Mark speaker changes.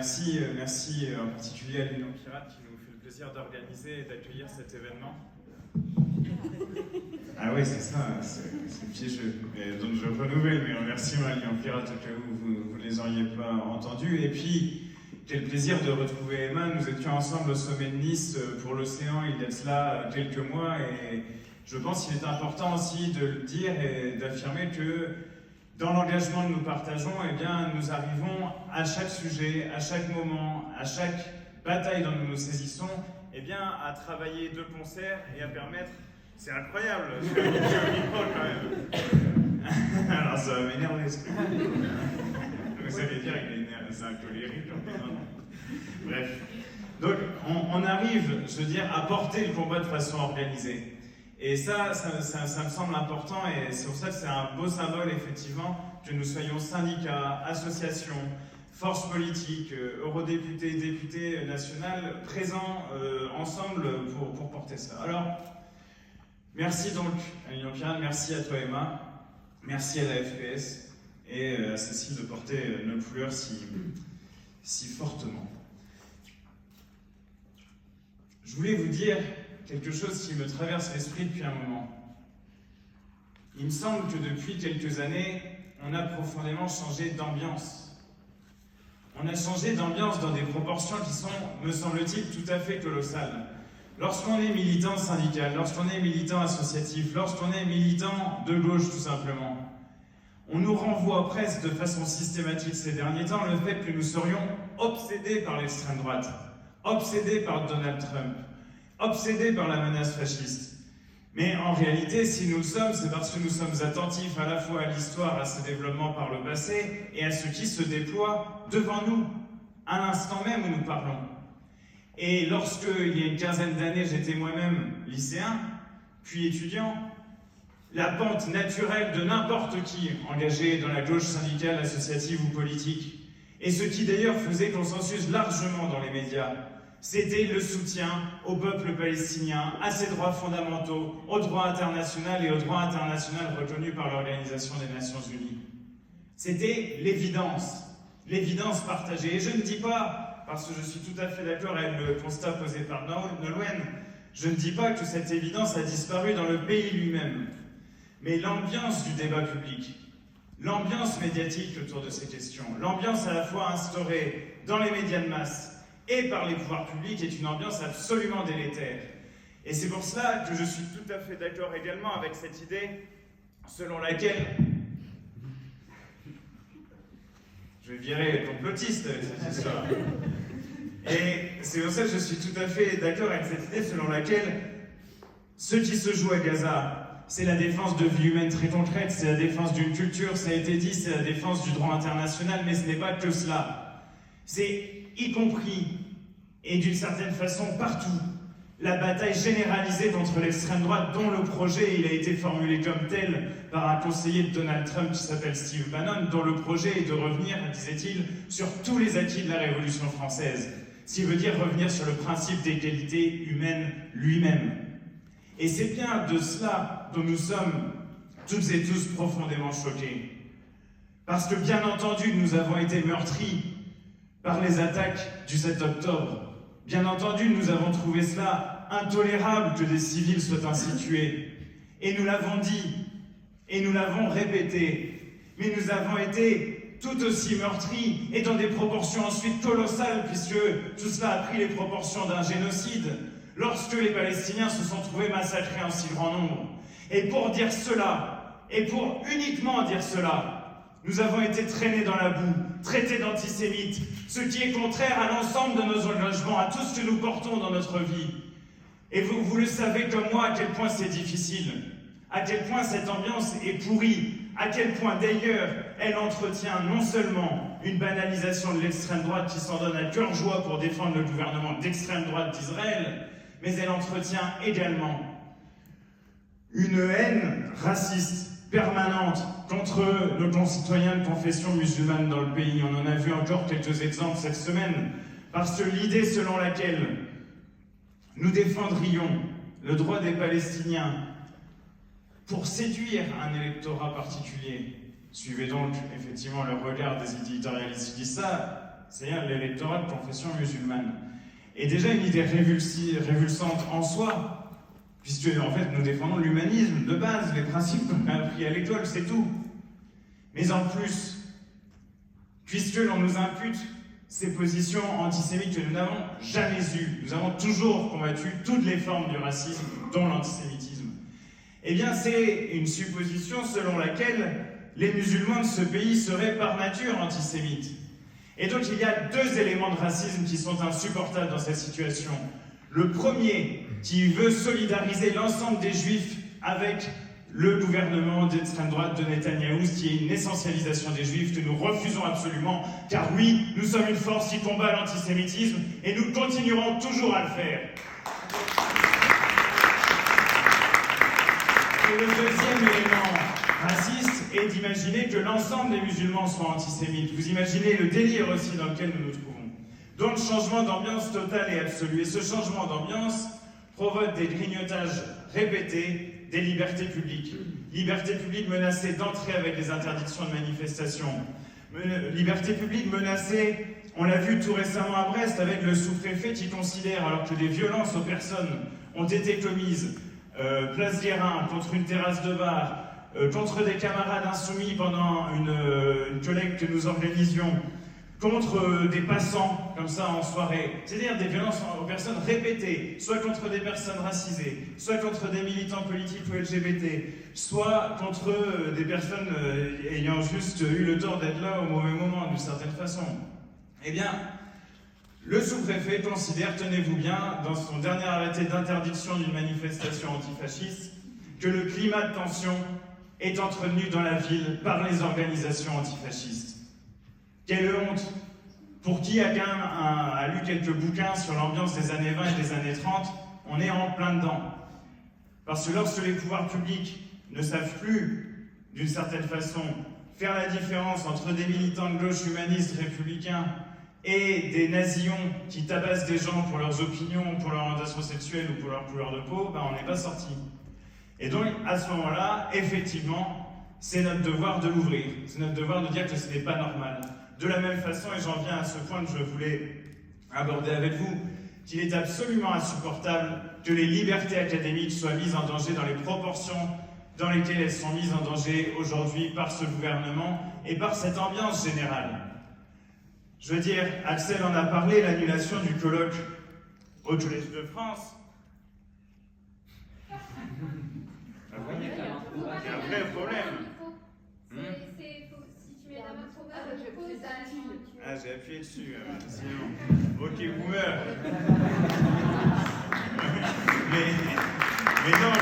Speaker 1: merci en particulier à l'Union Pirate qui nous fait le plaisir d'organiser et d'accueillir cet événement. Ah oui, c'est ça, c'est piégeux. Et donc je renouvelle mes remerciements à l'Union Pirate au cas où vous ne les auriez pas entendus. Et puis, quel plaisir de retrouver Emma. Nous étions ensemble au sommet de Nice pour l'océan il y a de cela quelques mois. Et je pense qu'il est important aussi de le dire et d'affirmer que dans l'engagement que nous partageons, eh bien, nous arrivons à chaque sujet, à chaque moment, à chaque bataille dont nous nous saisissons, eh bien, à travailler de concert et à permettre... C'est incroyable, je suis un micro quand même. Alors ça va m'énerver. Vous savez dire qu'il c'est un colérique. Bref. Donc on arrive, je veux dire, à porter le combat de façon organisée. Et ça me semble important et c'est pour ça que c'est un beau symbole, effectivement, que nous soyons syndicats, associations, forces politiques, eurodéputés, députés nationales, présents ensemble pour porter ça. Alors, merci donc à l'Union Pirate, merci à toi Emma, merci à la FPS et à Cécile de porter nos couleurs si fortement. Je voulais vous dire quelque chose qui me traverse l'esprit depuis un moment. Il me semble que depuis quelques années, on a profondément changé d'ambiance. On a changé d'ambiance dans des proportions qui sont, me semble-t-il, tout à fait colossales. Lorsqu'on est militant syndical, lorsqu'on est militant associatif, lorsqu'on est militant de gauche tout simplement, on nous renvoie presque de façon systématique ces derniers temps le fait que nous serions obsédés par l'extrême droite, obsédés par Donald Trump, obsédés par la menace fasciste. Mais en réalité, si nous le sommes, c'est parce que nous sommes attentifs à la fois à l'histoire, à ses développements par le passé, et à ce qui se déploie devant nous, à l'instant même où nous parlons. Et lorsque, il y a une quinzaine d'années, j'étais moi-même lycéen, puis étudiant, la pente naturelle de n'importe qui engagé dans la gauche syndicale, associative ou politique, et ce qui d'ailleurs faisait consensus largement dans les médias, c'était le soutien au peuple palestinien, à ses droits fondamentaux, au droit international et au droit international reconnu par l'Organisation des Nations Unies. C'était l'évidence partagée. Et je ne dis pas, parce que je suis tout à fait d'accord avec le constat posé par Nolwenn, je ne dis pas que cette évidence a disparu dans le pays lui-même. Mais l'ambiance du débat public, l'ambiance médiatique autour de ces questions, l'ambiance à la fois instaurée dans les médias de masse et par les pouvoirs publics est une ambiance absolument délétère. Et c'est pour cela que je suis tout à fait d'accord également avec cette idée selon laquelle... Je vais virer les complotistes avec cette histoire. Et c'est pour ça que je suis tout à fait d'accord avec cette idée selon laquelle ce qui se joue à Gaza, c'est la défense de vies humaines très concrètes, c'est la défense d'une culture, ça a été dit, c'est la défense du droit international, mais ce n'est pas que cela. C'est y compris, et d'une certaine façon partout, la bataille généralisée contre l'extrême droite dont le projet il a été formulé comme tel par un conseiller de Donald Trump qui s'appelle Steve Bannon, dont le projet est de revenir, disait-il, sur tous les acquis de la Révolution française, ce qui veut dire revenir sur le principe d'égalité humaine lui-même. Et c'est bien de cela dont nous sommes toutes et tous profondément choqués. Parce que bien entendu, nous avons été meurtris par les attaques du 7 octobre. Bien entendu, nous avons trouvé cela intolérable que des civils soient ainsi tués. Et nous l'avons dit, et nous l'avons répété. Mais nous avons été tout aussi meurtris, et dans des proportions ensuite colossales, puisque tout cela a pris les proportions d'un génocide, lorsque les Palestiniens se sont trouvés massacrés en si grand nombre. Et pour dire cela, et pour uniquement dire cela, nous avons été traînés dans la boue, traités d'antisémites, ce qui est contraire à l'ensemble de nos engagements, à tout ce que nous portons dans notre vie. Et vous le savez comme moi à quel point c'est difficile, à quel point cette ambiance est pourrie, à quel point d'ailleurs elle entretient non seulement une banalisation de l'extrême droite qui s'en donne à cœur joie pour défendre le gouvernement d'extrême droite d'Israël, mais elle entretient également une haine raciste permanente contre nos concitoyens de confession musulmane dans le pays. On en a vu encore quelques exemples cette semaine, parce que l'idée selon laquelle nous défendrions le droit des Palestiniens pour séduire un électorat particulier, suivez donc effectivement le regard des éditorialistes qui disent ça, c'est-à-dire l'électorat de confession musulmane, est déjà une idée révulsante en soi, puisque en fait nous défendons l'humanisme de base, les principes qu'on a appris à l'école, c'est tout. Mais en plus, puisque l'on nous impute ces positions antisémites que nous n'avons jamais eues, nous avons toujours combattu toutes les formes du racisme, dont l'antisémitisme, eh bien c'est une supposition selon laquelle les musulmans de ce pays seraient par nature antisémites. Et donc il y a deux éléments de racisme qui sont insupportables dans cette situation. Le premier, qui veut solidariser l'ensemble des juifs avec le gouvernement d'extrême droite de Netanyahou, qui est une essentialisation des juifs que nous refusons absolument, car oui, nous sommes une force qui combat l'antisémitisme et nous continuerons toujours à le faire. Et le deuxième élément raciste est d'imaginer que l'ensemble des musulmans sont antisémites. Vous imaginez le délire aussi dans lequel nous nous trouvons. Donc changement d'ambiance total et absolu. Et ce changement d'ambiance provoque des grignotages répétés des libertés publiques. Liberté publique menacée d'entrer avec des interdictions de manifestation. Liberté publique menacée, on l'a vu tout récemment à Brest avec le sous-préfet qui considère, alors que des violences aux personnes ont été commises, place Guérin, contre une terrasse de bar, contre des camarades insoumis pendant une collecte que nous organisions, contre des passants, comme ça, en soirée. C'est-à-dire des violences aux personnes répétées, soit contre des personnes racisées, soit contre des militants politiques ou LGBT, soit contre des personnes ayant juste eu le tort d'être là au mauvais moment, d'une certaine façon. Eh bien, le sous-préfet considère, tenez-vous bien, dans son dernier arrêté d'interdiction d'une manifestation antifasciste, que le climat de tension est entretenu dans la ville par les organisations antifascistes. Quelle honte! Pour qui a quand même a lu quelques bouquins sur l'ambiance des années 20 et des années 30, on est en plein dedans. Parce que lorsque les pouvoirs publics ne savent plus, d'une certaine façon, faire la différence entre des militants de gauche humanistes républicains et des nazillons qui tabassent des gens pour leurs opinions, pour leur orientation sexuelle ou pour leur couleur de peau, ben on n'est pas sorti. Et donc, à ce moment-là, effectivement, c'est notre devoir de l'ouvrir. C'est notre devoir de dire que ce n'est pas normal. De la même façon, et j'en viens à ce point que je voulais aborder avec vous, qu'il est absolument insupportable que les libertés académiques soient mises en danger dans les proportions dans lesquelles elles sont mises en danger aujourd'hui par ce gouvernement et par cette ambiance générale. Je veux dire, Axel en a parlé, l'annulation du colloque au Collège de France. Vous voyez, il y a un vrai problème.
Speaker 2: Si tu mets la main trop bas, ça
Speaker 1: j'ai appuyé dessus, sinon. Ok, boomer. mais non.